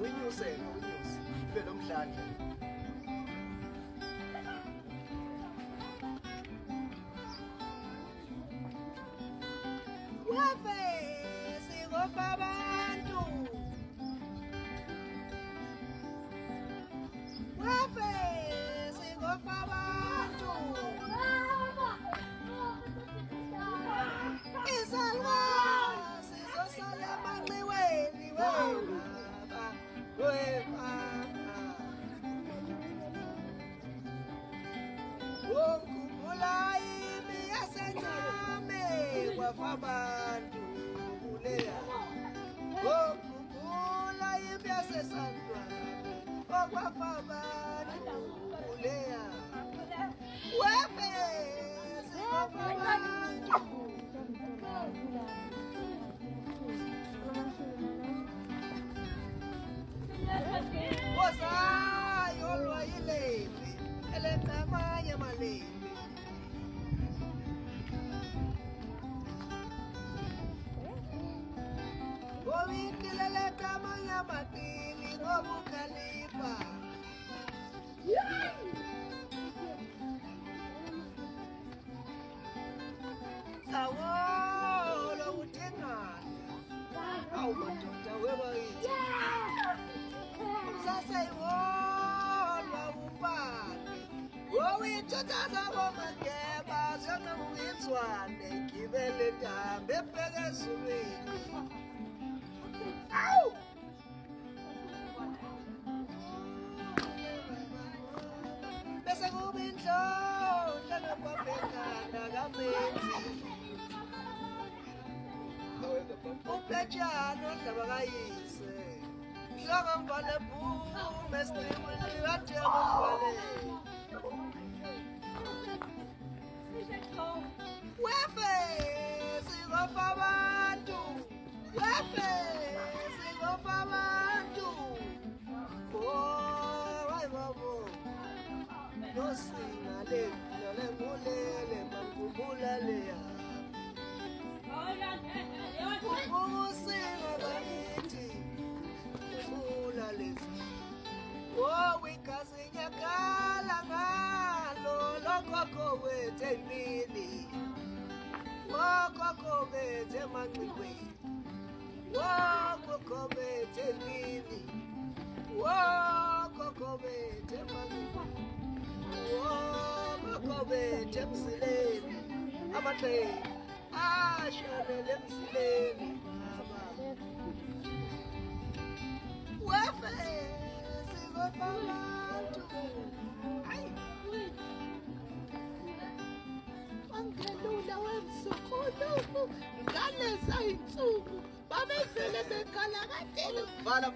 uyinyuse ube nomdlandla. Wafe singofa abantu, wafe singofa abantu, izalwa sizosala emanxiweni webaba webaba. Ukhumbula imi yasencame kwafa abantu kuleya. Ukhumbula imi yasesandwane okwafa abantu kuleya. Wafe singofa abantu. Wozayo olwayilevi elenqamanye amalevi. Ngobikile lenqamanye amatili ngobukhalipha. Sawolo uthengana awumadoda webayithi. Saseyiwolwa ubani owithuthaza bomageba zionamuyinzwane gibele ntambe ebheke ezulwini. Awu! Bese kuba inhlonhla nobabhekana kamenzi uphetshana odlaba kayise mhlanga mbale bhume esicimini kathenga umbhale. Wafe singofa abantu, wafe singofa abantu. Oh hayi babo nosinga lengulele mangubula leya. Ukusinga bakithi ubula lezi. Oh igazi nyakala ngalo lokhokho wethu emini. Wokhokho bethu emanxiweni. Wokhokho bethu emini. Wokhokho bethu emanxiweni. Wokhokho bethu emzileni. Amaxhegu ashonele emzileni baba. Wafe singofa abantu. Hayi bangelula wemsukulu ngaleza insuku babevele bekhala katele. Vala.